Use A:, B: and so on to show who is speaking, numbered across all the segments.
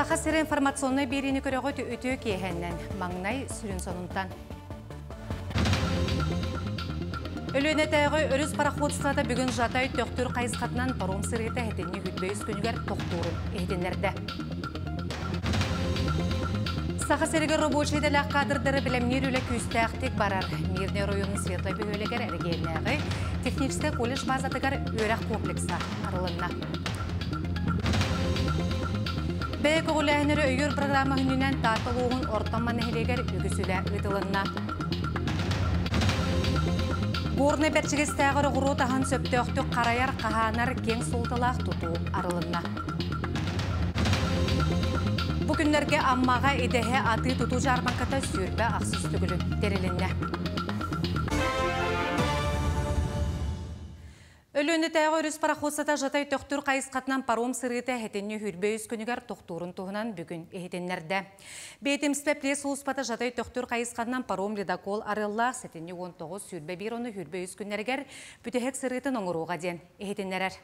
A: Сахасыр информационный берini көрөгөт өтө киһеннен маңнай сүрүн сонунтан. Өлөнетәгы өрүс пароходствода бүгүн жатай төктүр кайыскатынан паром сырыта хетенни хүтбөйүс күнүгөр токтурун эһденнерде. Сахасырыгы рабочий делак кадрдары билемнер үле күстәктик барар. Мирный районун Светлой бөгөлегер эргеннәгы технический колледж базатыгар өрәк комплекса арылынна. Бәйк оғылайыныры өйір программа хүнінен татылуғын ортаман әхілегер үгісілі ұйтылынна. Горны бәрчігістәғір ғұру тағын сөптіқтік қараяр қағанар кен солталақ тұту арылынна. Бүгінлерге аммаға едеге аты тұту жарманқата сүрбі ақсыз түгілін дерілінне. Өлөнетәгы өрүс пароходствода жатай төктүр кайыскатынан паром сырыта хетенни хүрбөйүс күнүгөр токтурун туһунан бүгүн эхетеннерде. Бетимспе плес успата жатай төктүр кайыскатынан паром ледокол арылла сетенни 19 сүрбе бир оны хүрбөйүс күннергер бүтөһек сырытын оңуруга ден эхетеннерер.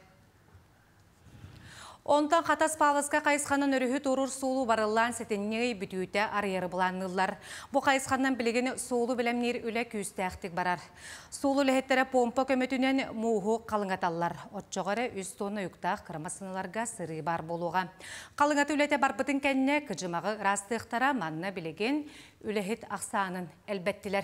A: Онтан қатас павызға қайысқанын өріхі тұрыр суылу барылан сетенней бүтүйті арыяры бұланылар. Бұ қайысқаннан білеген суылу білемнер үлі күстәқтік барар. Суылу ләхеттері помпа көметінен мұғы қалыңаталар. Отчоғары үз тоны үктақ қырмасыныларға сыры бар болуға. Қалыңаты үләте бар бұтын кәнне күжімағы растықтара манны білеген үліхет ақсанын әлбәттілер.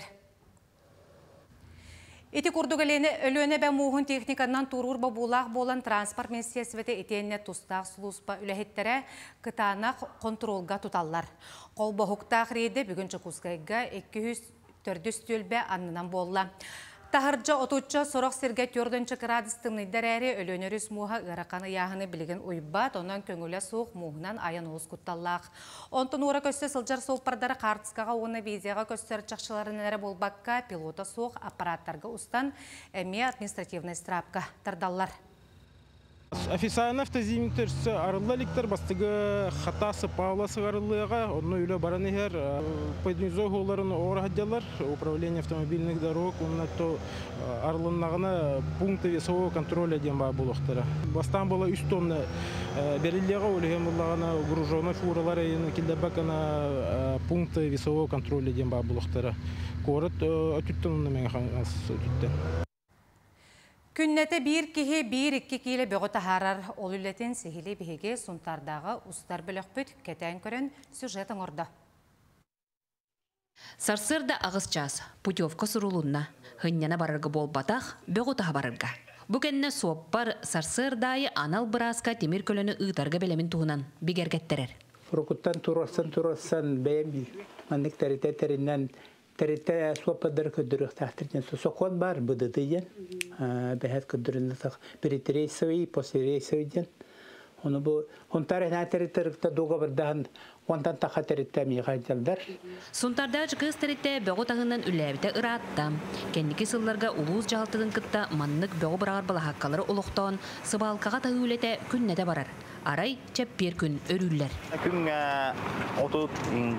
A: Эти курдугалені өлөне бә муғын техниканан турур бабулақ болан транспорт министерстветі етенне тустақ сұлуспа үләхеттері кытанақ контролға тұталар. Қол бұғықтақ рейді бүгін чықускайға 200 төлбе аннынан болла. Тахырджа отуча сорок сирге 4 градустың дәрәре өлөнөрүс муха ыраканы яғыны білген уйбат, онан көңілі суық муғынан аян оғыз күтталлақ. Онтын ура көсті сылжар соғпардары қартысқаға оны визияға көстер чақшыларын әрі болбаққа пилота соқ аппараттарға ұстан әме административный страпқа тардалар.
B: Официально автозимиктер арыллаликтер бастығы хатасы павласы арыллыға, оны үйлі бараны хер поединзой ғоларын оғырғадялар, управление автомобильных дорог, онына то арылынағына пункты весового контроля ден ба болуқтары. Бастан бола 3 тонны берілдеға өліген болағына гружоны фуралар айыны келдебәкіна пункты весового контроля ден ба болуқтары. Корыт өтіттен оны мен өтіттен.
A: Күннәте бір кеге 1-2 келі бөғіті харар ол үлетін сехілі бігеге сұнтардағы ұстар бөлік бүт кәтән көрін сюжетін орда.
C: Сарсырда ағыз час, путевка сұрулынна, ғыннана барырғы бол батақ, бөғіті барырға. Бүкенне соқпар сарсырдайы анал бұразға темір көліні ұйтарға белемін туғынан бігергеттерер.
D: Фұрқыттан тұрарсан бәйім маңдық тәріттерінен Терите суападар көдөрөх тахтырден сохон бар быдыдыен. Бәһәт көдөрүнө сак перетрейсовый, послерейсовый ден. Оны бу онтарына териттерикте дога бирдан онтан таха теритте мигайдалдар.
C: Сунтарда жыгыз теритте бөгө тагынан үләбите ыратта. Кендики сылларга улуз жалтыгын кытта маннык бөгө барар балахаккалары улуктон сыбалкага тагылете күннәдә барар. Арай чеппер күн өрүлләр.
E: Күнгә отут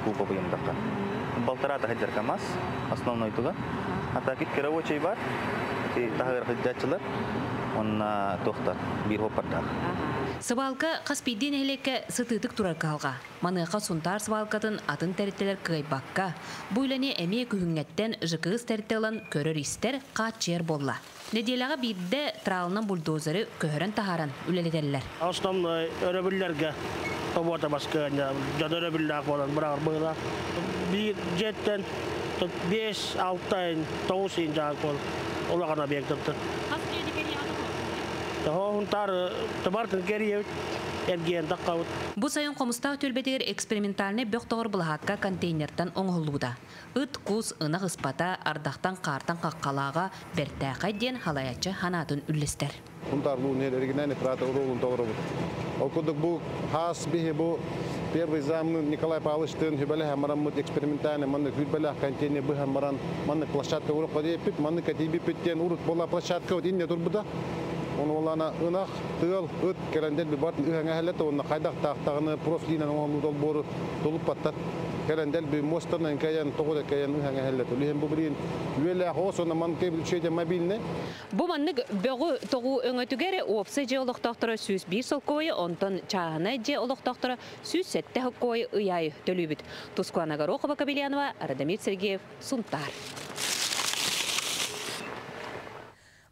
E: купа буйымдакка. Полтора тахаджар КамАЗ, основной туда. А так и керовочий бар, и тахар хаджачылар, он тохтар, бирхо пардах.
C: Сыбалка қаспиден әлекке сытытык турар қалға. Маныға сунтар сыбалкатын атын тәріттелер кайбаққа. Бұйләне әме күхіңеттен жықығыз тәріттелін көрір істер қат жер болла. Неделаға бидді тралынан бульдозері көхірін тахаран үлелетелілер.
F: Основной өрөбілерге работа басқа, жады өрөбілдақ болан бірағыр бұйла. Bir jetten 5-6 9 inç kol olağan obyekttir.
C: Бу сайын комустаа төлбетер экспериментальный бөктөгөр булакка контейнерден оңголууда. Ыт кус ына ыспата ардактан картан каккалага бертакай ден халаячы ханатын үллестер.
G: Унтарлуу нерегинен прата урулун тогру. Окудук бу хас бихи бу первый зам Николай Павловичтен хюбеле хамарамут экспериментальный манны хюбеле контейнер бу хамаран манны площадка уру коди пит манны катиби питтен урут бола площадка вот инне турбуда. Он олана ынах тыл ыт келендер би бат ыһаңа хәлләтә онна кайдак тактагыны профилинен оңлу долбору толуп паттат. كان دل بمستنا كيان تقول كيان هنگه هلا تلهم ببرين ولا خوصنا من كيف شيء ما بيننا
C: Бу маннык бөгү тогу өңөтүгере опсы же олоктоктора сүз 1 солкойы онтон чаана же олоктоктора сүз 7 хоккойы ыяй төлүбүт. Тускуана Горохова, Кабелянова, Радамир Сергеев, Сунтар.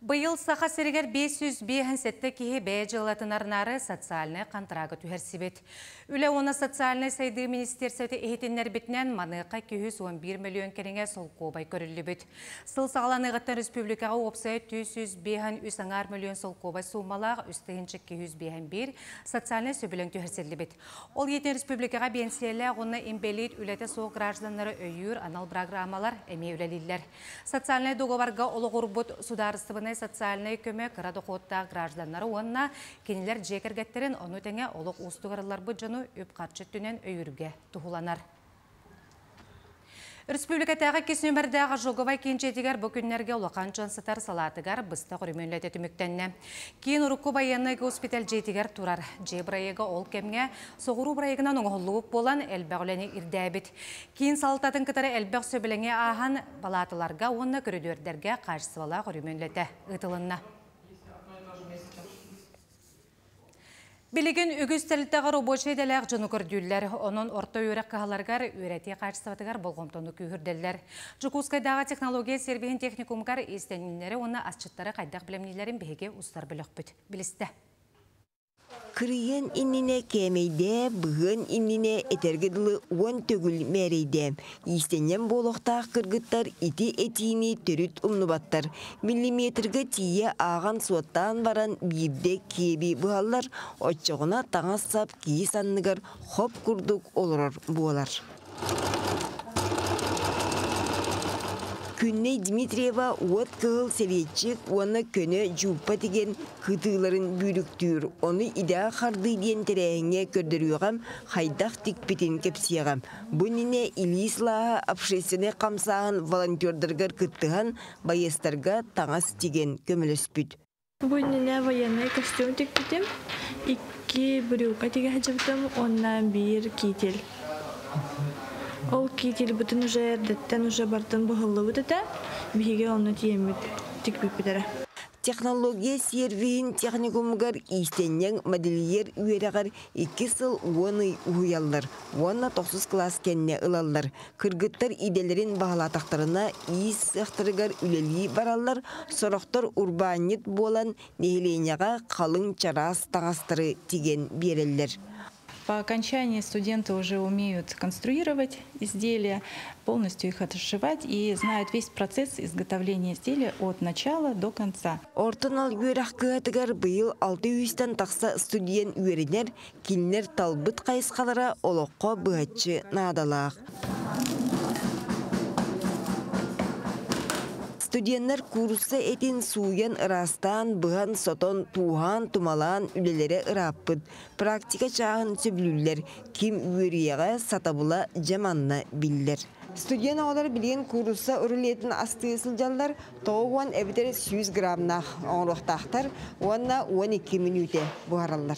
A: Быйыл саха сиригер 500 кихи бәжылатынарнары социальный контрагы түхерсибет. Үлі оны социальный сайды министерсеті ehitиннер бітінен манықа 211 миллион кереңе сол қобай көрілі бүт. Сыл сағаланыгыттан республикаға опсай 203 миллион сол қобай сумалақ үстігінші 201 социальный сөбілін түхерсілі бүт. Ол етін республикаға бенсиялі оны имбелит үлеті соқ гражданлары өйір анал программалар әме үлелілер. Социальный договарға олығыр бұт сударыстыбыны социальный көмек радоходта гражданлары онна кенелер жекергеттерін оны тәңе олық ұстығырылар бұд жыны өп қарчы түнен өйірге тұхуланар. Республикатағы кес нөмірдегі жоғывай кенчетігер бүкінлерге олақан жансытар салатығар бұста құрымөнлеті түміктенне. Кейін ұрыққы байыны госпиталь жетігер тұрар. Же бірайығы ол кемге соғыру бірайығынан оңғылуып болан әлбәғілені ирдәбіт. Кейін салтатын кітары әлбәқ сөбіліңе аған балатыларға онына көрідердерге қаршысывала құрымөнлеті ұтылынна. Билеген үгіз тәліттіғі робочай дәләқ жыны көрділер. Оның орта өрек қағаларғар өреті қаршысыватығар болғымтоны күйірділер. Жукускайдағы технология сервиген техникумғар естенінлері оны асчыттары қайдақ білемнелерін бейге ұстар білік бүт. Білісті.
H: Кырыйын иннине кемейде, бұғын иннине этергеділі он төгіл мәрейде. Истенен болуқтақ кыргыттар ити этини түріт умнубаттар. Миллиметрге тие аған суаттан баран бейбде кеби бұғалар, отчығына таңассап кейі санныгар хоп күрдік олырыр болар. Күнне Дмитриева от кыл советчик, оны көне жуппа деген кытыларын бүліктүр. Оны ида қарды ден тәрәңе көрдірюғам, хайдақ тікпетін кепсияғам. Бұніне Илислаға общественный қамсағын волонтердергар кыттыған байестарға таңас деген көміліспіт.
I: Бұніне военный костюм тікпетім, 2 брюка теге хәжіптім, оннан 1 китель. Ол китель бүтін уже әрдеттен уже бартын бұғылы бұдыда, бейге оны тиемет тікпеп бітірі.
H: Технология сервиин техникумгар истеннен модельер үйерағар 2 сыл оны уяллар. Оны 9 класс кенне ылаллар. Кыргыттар иделерин бағалатақтарына иіс сықтырыгар үлелі бараллар, сорақтар урбанит болан нехеленяға қалың чарас таңастыры тиген береллер.
J: По окончании студенты уже умеют конструировать изделия, полностью их отшивать и знают весь процесс изготовления изделия от начала до конца.
H: Ортонал үйрәк кыатыгар быйыл 600-тан тақса студент үйренер, килнер талбыт қайысқалара олыққа бұғатчы надалақ. Студенттер курсы этин суян ырастан, бұған сотон, туған, тумалан үлелері ыраппыд. Практика чағын сөбілілер, ким үйрияға сатабыла жаманна білдер. Студент оғылар білген курсы үрілетін астығысыл жалдар тоғуан әбітер 100 грамнақ оңырықтақтар, онна 12 минуте бұғаралар.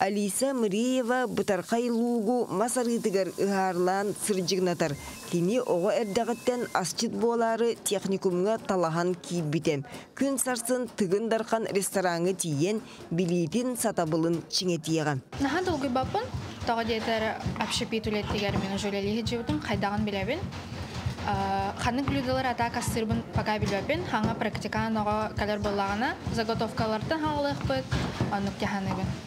H: Алиса Мыриева бұтарқай лугу масарғытығар ұғарлан сыржығнатар. Кені оғы әрдіғіттен асчыт болары техникумға талахан кейбітем. Күн сарсын тығындарқан рестораны тиен билетін сатабылын чыңетияға.
K: Нахан долгой бапын, тоғы дейтер общепит үлеттігер мен жөлелігі жеудің қайдағын білебін. Қаны глюдалар ата кастырбын пока білбепін, хаңа практикан оға кәлер болағына заготовкалардың хағылық бұд, онық кеханығын.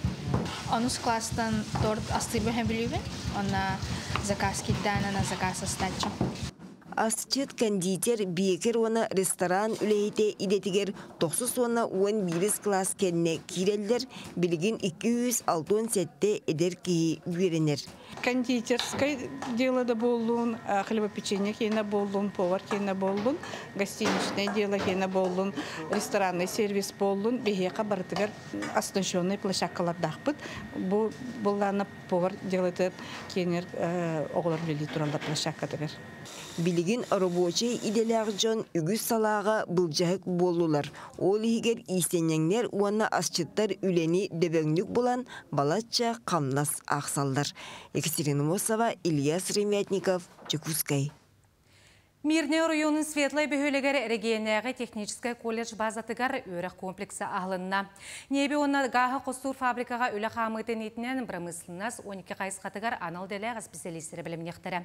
K: Онус класстан торт астырбын хәм білебін, она заказ киддан, она заказ остачу.
H: Асчыт кондитер бекер оны ресторан үлейте идетігер 9 оны 11 класс кенне кирелдер білген 267 эдер кейі үйренер.
J: Кондитерской дело да болун, хлебопеченье кейна болун, повар кейна болун, гостиничное дело кейна болун, ресторанный сервис болун, бегеқа бартыгар оснащенный площадкалардақпыт. Бұлланы повар делает кейнер оғылар білі туралда площадкадығар.
H: Білген билигин рабочий иделяр жон үгүс салаға былжahık болулар. Ол игер истенеңнер уанна асчыттар үлени дөбөңнүк болан балатча камнас ақсалдар. Екатерина Мосова, Ильяс Ремятников, Чекускай.
A: Мирный районын Светлай бөхөлегер регионяғы технический колледж базатыгар өрек комплексы ағылынна. Небе онна гаға қостур фабрикаға үлі қамытын етінен промыслынас 12 қайсқатыгар аналделяғы специалистері білімнектері.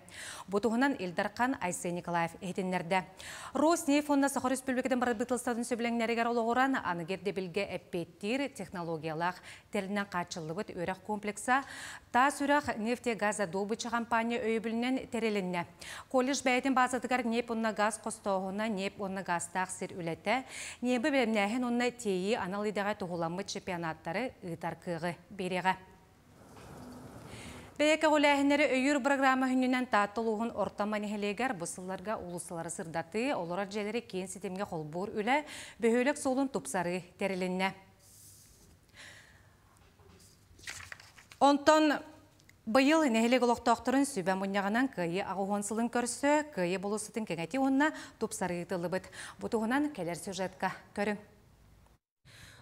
A: Бұтығынан Илдарқан Айсен Николаев етінлерді. Роснеф онна Сахар Республикадан бір бұтылстадың сөбіленгерігер олығыран анығерде білге әппеттер технологиялақ тәрінен қатшылығы өрек комплекса та сүрақ нефте газа добычы компания өйбілінен тәрелінне. Колледж бәйетін базатыгар неп онна газ қостауына, неп онна газтақ сир үләті, небі бәмнәхін онна тейі аналидаға тұғыламы чемпионаттары ұйтар кығы береға. Бәйекі ғоләхінері өйір программа хүнінен таттылуғын ортама нехелегер бұсылларға ұлысылары сырдаты, олар жәлері кейін сетемге қолбур үлі, бөхөлік солын тұпсары тәрілінне. Онтон Байыл нәхелек олықтақтырын сөбән мұнияғынан күйі ағуғансылын көрсі, күйі болысытын кәңәте онына тұпсары етілі бұд. Бұтығынан кәлер сюжетка көрің.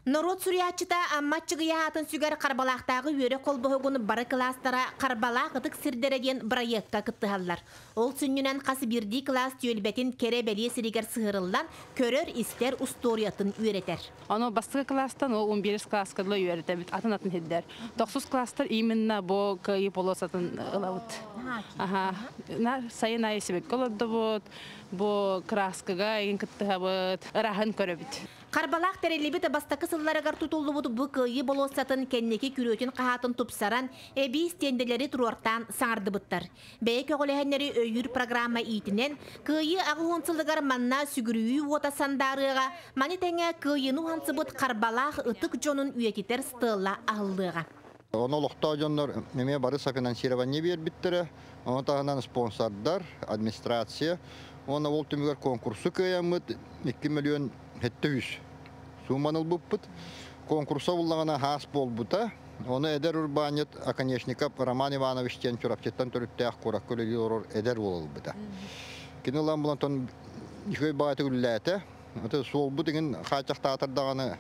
L: Народ сүриятчыта амматчығы яғатын сүгер қарбалақтағы өре қолбығығыны бары кластара қарбалақ ұтық сірдереген проектқа күттіғалар. Ол сүннінен қасы бірді класс түйелбетін кере бәле сірігер сығырылдан көрер істер ұсториятын үйретер.
M: Оны бастығы класстан ол 11 класскадылы үйретер, атын хеддер. 9 класстар именно бұл күйі полосатын ұлауыт. Сайын айы себек қолады бұл краскыға ең күттіға бұд, ұрағын көрі біт.
L: Қарбалақ тәрелебет бастақы сылларығар тұтулы бұд бұл күйі болосатын кәннеке күретін қағатын тұпсаран әбей стенделері тұруартан саңарды бұттар. Бәйек өғіләхенлері өйір программа итінен күйі ағуынсылығар манна сүгірүйі отасандарыға маны тәңе күйіну хансы бұд қарбалақ ұтық жонын үйететер стылла ағылыға.
N: Оны олықта жонлар неме барыса финансирование бер біттірі, оны тағынан спонсордар, администрация, оны ол түмігер конкурсы көйеміт 2 миллион хеттеуіш суманыл бұппыт. Конкурса ұллағына хас бол бұта. Оны әдер Урбанет Аконечников Роман Ивановичтен түрапчеттен түріттәқ қорак көлі орор әдер бол бұта. Кені ұлан бұлан тон үшөй бағаты күлләті. Сол бұт еген қачақта атырдағаны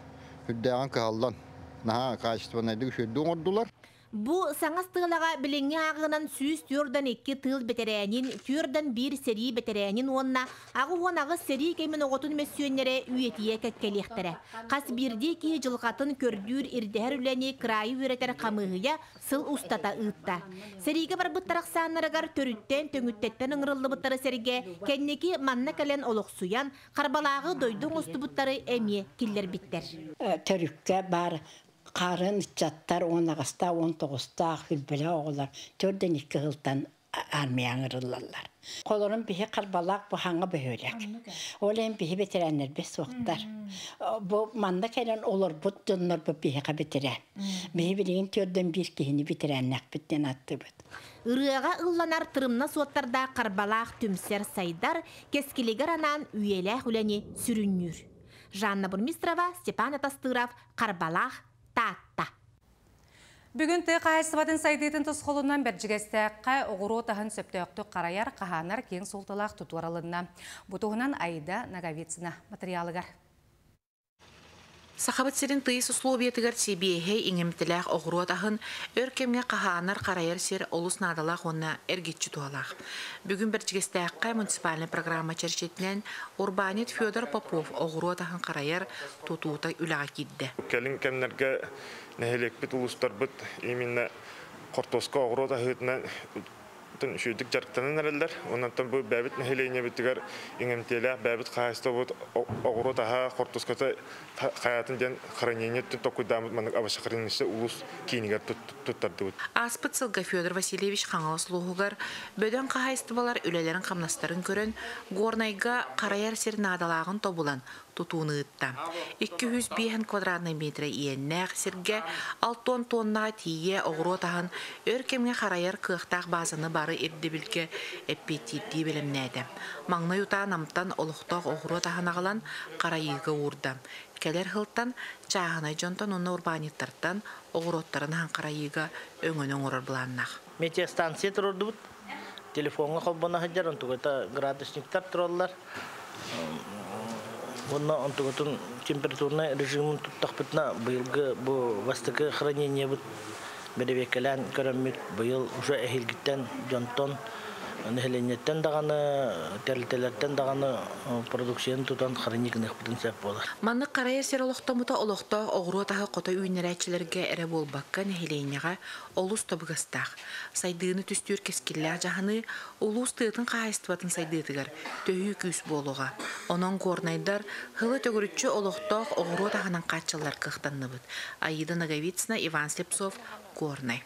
N: үддәған кығалдан. Наға качествоны әді үшөйдің ордулар.
L: Бу саңас тылаға біліңе ағынан сүйіс түрдан 2 тыл бетерәнин, түрдан 1 сери бетерәнин онна, ағы онағы сери кемін оғытын мәсүйенлері үйетие кәккелектері. Қас бірде кей жылғатын көрдүр ирдәр үләне крайы өретер қамығыя сыл ұстата ұтта. Сериге бар бұттарақ саңырығар төріттен, төңіттеттен ұңырылы бұттары серге, кәннеке манна кәлен олықсуян, қарбалағы дойдың ұсты бұттары әме келдер біттер.
O: Төрікке бар Қарын чаттар 19-та, 19-та хүлбілі оғылар, 4-2 ғылтан армиян ұрылалар. Қолырын бігі қарбалақ бұхаңа бөхөлек. Олайын бігі бетерәнер бес оқтар. Бұл манда кәлін олар бұд жонлар бұл бігі бетерән. Бігі білген 4-1 кейіні бетерәннәк біттен атты бұд.
L: Үріға ұлланар тұрымна суаттарда қарбалақ түмсер сайдар кескілігер анан үйелі хүләне сүріннүр. Жанна Бурмистрова, Степан Атастыров, қарбалақ Татта.
A: Бүгін тұй қайсыватын сайдетін тұсқолынан бәржігестәққа оғыру тағын сөптөйіқті қараяр қағанар кең солтылақ тұтуаралынна. Бұтығынан Айда Наговицина материалығар.
P: Сахабат серин тыйс условиятыгар себейхей иңемтіләқ оғыру тағын өркемге қағанар қараяр сер олыс надалақ онна әргетчі туалақ. Бүгін бәржігестәққа муниципальный программа чәршетінен Урбанет Федор Попов оғыру тағын қараяр тұтуыта үліға кедді.
Q: Кәлін кәмнерге нәхелек біт ұлыстар біт именно қортосқа оғыру тағытынан шүйдік жарықтанын әрелдер. Оннан бұл бәбіт нәхелейіне біттігер иңемтелі бәбіт қайысты бұд оғыру таға қортосқата қаятын ден қыранене тоқуйдамыд манық абашы қырынысы ұлыс кейінігер тұттарды бұд.
P: Аспыт сылға Федор Васильевич қаңалы сұлуғығар бөден қайысты балар үлелерін қамнастарын көрін горнайға қараяр сер надалағын тобулан тұтуыны ұтта. 205 квадратный метрі иеннәқ серге 6 тоннаға тие оғыру тағын өркемге қараяр қықтақ базаны бары ердебілге әппеттетті білімнәді. Маңны ұта намтан олықтақ оғыру тағын ағылан қарайығы ұрды. Кәлер ғылттан чағынай жонтан оны урбаниттарттан оғыроттарын хан қарайығы өңін оңырыр бұланнақ.
F: Метеостанция тұрырды бұд.
R: телефонға қолбана хаджар, онтуғыта градусниктар тұралар. Онна онтуғытын температурный режимын тұттақ бұтына бұйылғы бұл вастықы хранение бұт бәдебекелән көріммет бұйыл уже әхелгіттен жонтон нәхеленеттен дағаны, тәрілтелерден дағаны продукцияны тұтан храникінек бұтын сәп болар.
P: Манны қарайыр сер олықтамыта олықта оғыру атағы қота үйнерәтчілерге әрі болбаққа нәхеленеға олус табығастақ. Сайдыны түстер кескілі жағаны олус тұйтын қайыстыватын сайдыдығар төхі күс болуға. Онан горнайдар хылы төгірітші олықтақ оғыру атағынан қатшылар қықтанны бұд. Аида Наговицина, Иван Слепцов, Горнай.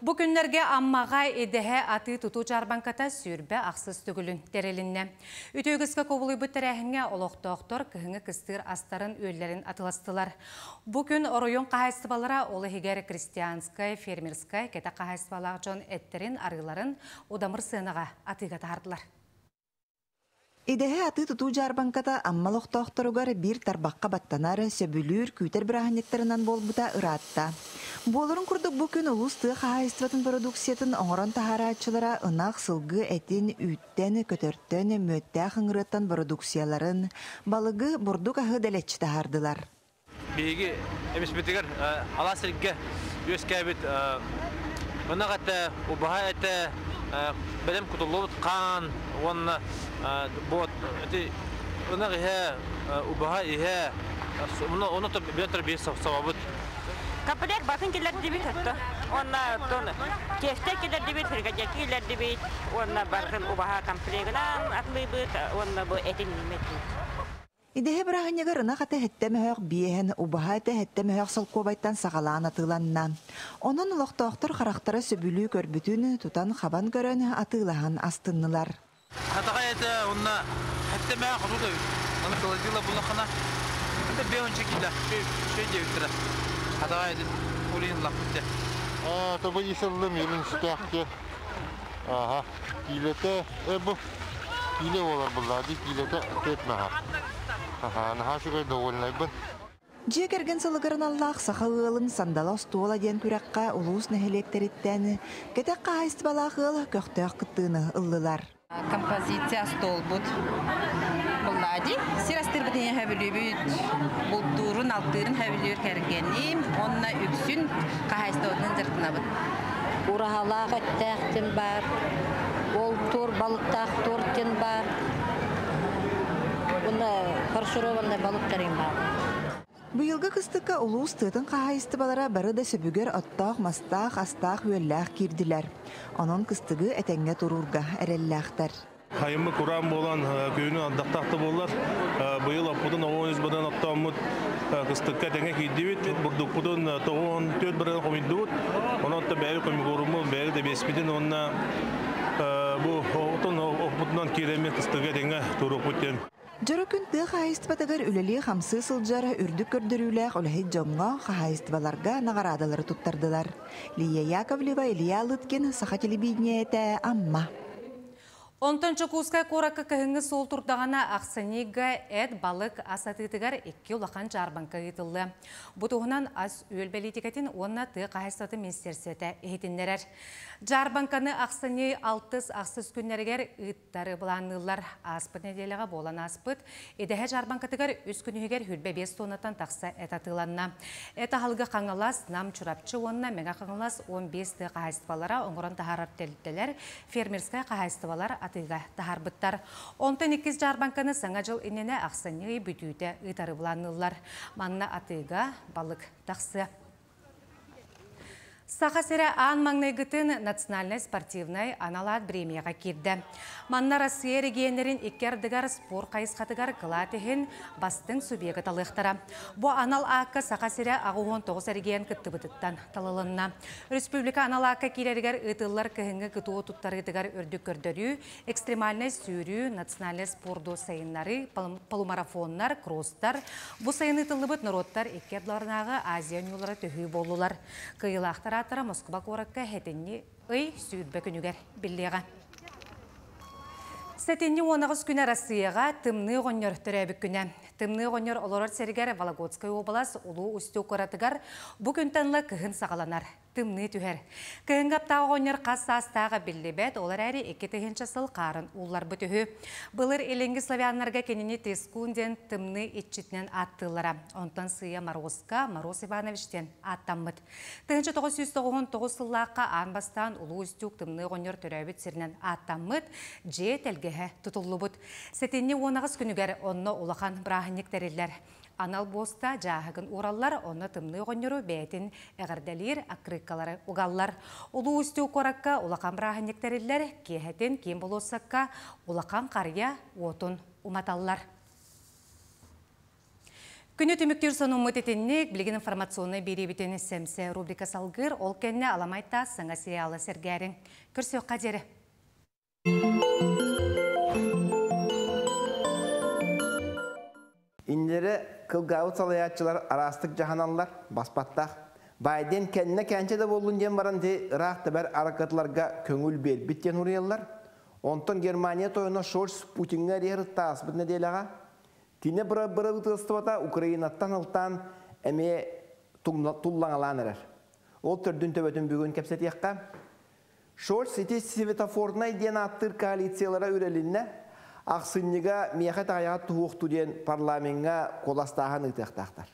A: Бу күннерге аммаға едеhe аты туту жарбанката сүрбе ақсыз түгілін терелінне. Үтөгіскі көбілі бүттірәхінге олықтоқтор кіхіңі кістір астарын өллерін атыластылар. Бу күн оройон қағайстыбалара олы хигер крестьянскай, фермерскай, кета қағайстыбалақ жон әттерін арыларын удамыр сынаға атыға тағардылар.
S: Идеhe аты туту жарбанката аммалықтоқторугар бір тарбаққа баттанары сөбілір күйтер бірахнектерінен болбыта ыратта. Болырын күрдік бұл күн ұлысты қағайыстыватын продукциятын оңыран тахарачылара ынақ сылғы әтін үйттен, көтөрттен, мөттә қыңырыттан продукцияларын балығы бұрдық ағы дәлетші тахардылар.
T: Бейгі әмеспетігер ала сірге өскәбет ынақ әтті, ұбаға әтті бәлем күтілуыт қан, оны ынақ ihe, ұбаға ihe, оны бәлемтір бейс савабыт.
U: Капелек басын келер дебит атты. Онна тоны. Кесте келер дебит, хиргача келер дебит. Онна бархын убаха комплегынан атлыбыт, онна бу этин нимети.
S: Идеhe бірағынеғыр ынақ аты хеттемеғық биehen, убаха аты хеттемеғық солқобайттан сағалаан атыланна. Onun ұлықтауқтыр қарақтары сөбілі көрбітін тұтан қабан көрін атылаған астыннылар.
T: Қатаға еті онна хеттемеғық ұруды. Оны каладила бұлақына. Онда беон чекілі, шөй деуіктірі. Қатаға еті олейін лақытты.
N: Табы есілдім елін стәқке. Кейлеті бұл. Кейле олар бұлады, кейлеті көтмеға.
S: Жекерген сылығырын Аллах сақылығылын сандала стуола ден түрәққа ұлуыз нәхелектеріттәні, кетек қағайсты балағыл көқтөк күттіні ұллылар.
V: Композиция стол бұд. Бұллади, сирастыр бұдың әбілі бұд. Бұлдурын, алтырын әбілер кәргенім, онына үксін қағайсты одының зіртіна бұд.
W: Урахалақ өттәқтін бар, ол тұр, балықтақ тұртын бар.
S: Бұйылғы қыстыққа ұлуыз тұтын қағайысты балара бары да сөбігер оттақ, мастақ, астақ өелләқ керділер. Onun қыстығы әтәңге тұрурға әрелләқтар.
B: Хайымы құрам болан күйіні андақтақты болар. Бұйыл апудын оғыз бұдан аттамыд қыстыққа әтәңге кейдебет. Бұрдық бұдан тоғын төт бірін қомиды бұд. Оның атта бәрі көмігорымы, бәрі де беспеден онына бұл оғытын оғытынан кереме қыстыққа әтәңге тұрық бұттен.
S: Жары күн тұғы қағайыстыбатығыр үлелі қамсы сылжары үрдік көрдіруләқ үләхет жоңға қағайыстыбаларға нағарадалары тұттардылар. Лия Яковлева, Илья Лыткин, Саха телевидение әті амма.
A: 10-шы кускай қорақы кіхіңі сол тұрдағана ақсаниға әд балық асатытығар 2 улақан жарбанқа етілі. Бұтығынан ас өлбәлетекетін онына тұғы қайсаты министерсеті ехетіндерер. Жарбанқаны ақсани 6 ақсыз күннергер ұйттары бұланылар. Аспыт неделіға болан аспыт. Едіғе жарбанқатығар үз күнігер хүлбе 5 тоннатан тақса әт атыланна. Әт ағалғы қаңылас нам чурапчы онына мега қаңылас 15 тұғы қайыстыбалара оңыран тахарар тәліттелер, фермерскай қайыстыбалар атыға тахарбыттар. 12 жарбанқаны саңа жыл инене ақсани бүтүйті ұйтары бұланылар. Манна атыға балық тақсы. Сахасыра ан маңнайгытын национальный спортивный аналат премияға кирді. Манна Россия регионерин иккердігар спор қайысқатығар қылатығын бастың субъегі талықтара. Бұ анал ақы Сахасыра ағуын 9 регион күтті бұтыттан талылынна. Республика анал ақы керергер ұтылар кіхіңі күтуы тұттарғытығар үрдік көрдірі, экстремальный сүйрі, национальный спорду сайынлары, полумарафонлар, кросстар. Бұ сайын ұтылы бұт народтар иккердларынағы Азия нюлары төхі болулар. Кыйлақтар Москва қораққа хәтінні ұй сүйірбі күнігер білдеға. Сәтінні 19 күні Россияға тымны ғонер түрәбі күні. Тымны ғонер оларар сәргер Вологодскай облас ұлу үсті қоратығар бүгін тәнлі кіхін сағаланар. тымны түһер. Кыһынгаптағы оңнер қас састағы білдебет, олар әрі 2 сыл қарын улар бүтүхі. Былыр еленгі славянларға кенені тескунден тымны итчитнен аттылара. Онтан сыя Морозка, Мороз Ивановичтен аттаммыт. 1999 сыллаққа анбастан улу үстюк тымны оңнер төрәбіт сірнен аттаммыт, же тәлгеге тұтылы бұд. Сәтенне 10 күнігер онны улахан брахыннектерелер. Анал боста жағығын ураллар, оны тымны ғоныру бәйтін әғірдәлер, ақрыққалары ұғаллар. Улу үсті қораққа улақан брахыннектерелер, кехетін кем болосаққа улақан қария отын уматаллар. Күні түміктер соны ұмытетіннік білген информационны беребітені сәмсі рубрика салғыр, ол кәнне аламайта сыңа сериалы сәргәрін. Көрсі қадері.
D: Инлері кылгауыт салаятчылар арастық жағаналар, баспаттақ. Байден кәніне кәнчеді болуын ден баран де ұрақты бәр арақатыларға көңіл бер біттен ұриялар. Онтан Германия тойына Шольц Путинға рейірітті аспыдны дейліға. Тіне бұры ұтыстывата Украинаттан ұлттан әме тұллаңалан әрір. Ол түрдің төбетін бүгін кәпсет еққа. Шольц ете светофорына ден аттыр коалициялара үрелінне ақсынныға мияқат аяға тұғуқту ден парламентға қоластағын ұтықтақтар.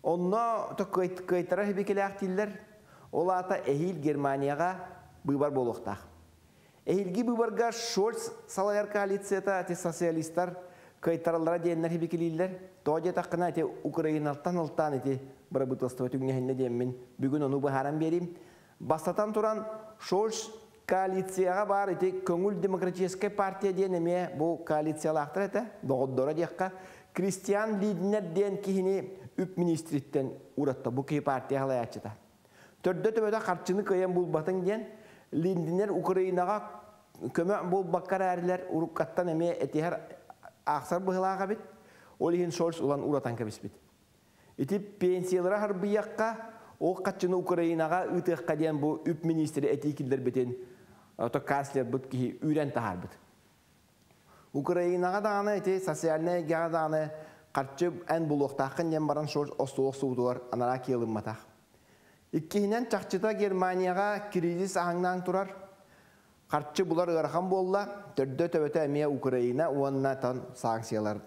D: Онна көйтара хебекелі ақтиллер, ол ата әйіл Германияға бұйбар болуқтақ. Әйілгі бұйбарға Шольц салайар коалицията әте социалистар көйтаралара дейінлер хебекелейлер, тоғде таққына әте Украиналтан ұлттан әте бір бұтыстығы түгнехінне деймін бүгін оны бұхаран берейм. Бастатан тұран Шольц коалицияға бар әте көңіл демократическай партия дейін әме бұл коалициялақтыр әті, доғыддора дейққа Кристиан Лиднер дейін кейіне үп министриттен ұратты бұл кей партия қалай атшыда. Төрді төбеді қарчыны көйен бұл батың дейін Лиднер Украинаға көмі бұл баққар әрілер ұрыққаттан әме әтехер ақсар бұғылаға бет, ол ең Шольц ұлан ұратан кәбіс бет. Әте пенсиялары харбияққа ол қатшыны Украинаға ұтыққа дейін бұл үп министрі әтекілдер бетен канцлер бұд кейі үйрен тағар бұд. Украинаға дағаны әте социаліне ғаға дағаны қатшы ән бұлуқтақын ден баран Шольц остуық суытуар анара келім матақ. Иккейінен чақчыта Германияға кризис аңнан тұрар. Қатшы бұлар ғарқан болла, түрді төбеті әме Украина уанна тан санкциялар.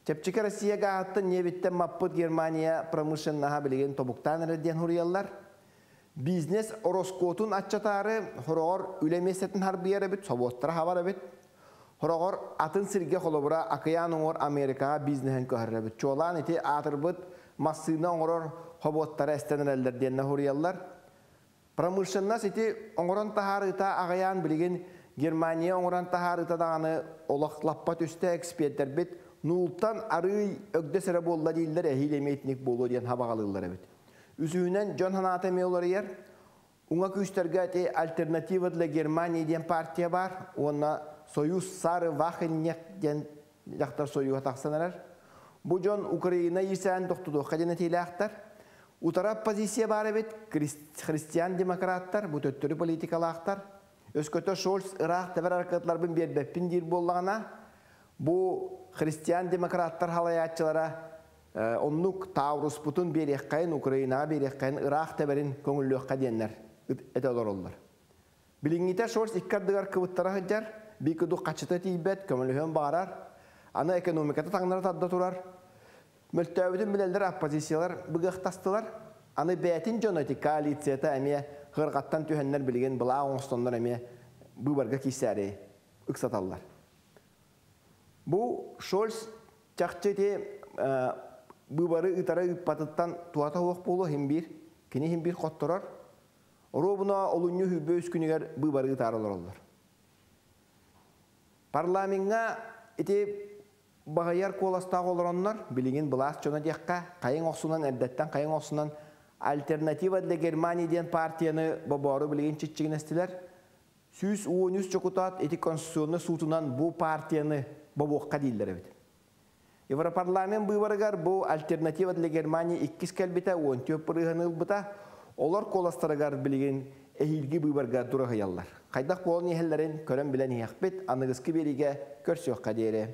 D: Чепчікі Россияға ағытты небеттен маппыт Германия промышленнаға білеген тобуқтан әрден хұриялар. Бизнес ороскотун атчатары хорогор үлемесетін харбияр әбіт, соботтара хабар әбіт. Хорогор атын сирге холобыра акыян оңор Америкаға бизнесен көхір әбіт. Чолан еті атыр бұд массына оңорор хоботтара әстенер әлдерденне хұриялар. Промышленнас еті оңоран тахарыта ағаян білеген Германия оңоран тахарыта дағаны олақлаппат үсті эксперттер бет нултан арый өкдесері болла дейілдер әхилеметінік болу дейін хабағалылар әбіт. Үзүүнен Джон Ханата меоларыяр, уңа күштерге әте альтернативадлы Германия ден партия бар, онна Союз Сары Вахыннек ден жақтар союға тақсанарар. Бұ Джон Украина есән тоқтуды қаден әтейлі ақтар. Утарап позиция бар әбет, христиан-демократтар, бұ төттірі политикалы ақтар. Өскөті Шольц Ирақ тәбір арқатларбын бербәппін дер болғана, бұ христиан-демократтар халаятчылара оннук Таурус бұтын берекқайын, Украинаға берекқайын Ирақ тәбірін көңілліққа дейінлер әті олар олар. Біліңгетер Шольц иккардығар кыбыттара ғыджар, бейкіду қачыта тейбет, көңіліғын бағарар, аны экономикаты таңнары тадда тұрар. Мөлтәудің білелдер оппозициялар бұғықтастылар, аны бәтін жон өті коалицията әме ғырғаттан түйенлер білген бұла оңыстонлар әме бұбарға кейсәрі үксаталар. Бұл Шольц чақчы те бұбары ұтары үппатыттан туата оқ болу хембір, кені хембір қоттырар. Робына олуңы хүбі өз күнігер бұбары ұтарылар олар. Парламентға ете бағайар қоластағы оларонлар білеген бұлас жона дейққа қайын оқсынан әрдеттен қайын оқсынан альтернатива для Германиядан партияны бабары білеген четчеген әстілер. Сүйіз уыныз чокутат еті конституционны суытынан бұл партияны бабуққа дейілдер әбеді. Европарламент бұйбарығар бұл альтернатива для Германия 2 кәлбеті 10 төп бұрығын ұлбыта, олар қоластырығар білген әйілгі бұйбарға дұрығы яллар. Қайдақ болын ехелерін көрін білен еқпет, анығызқы береге көрсеуққа дейірі.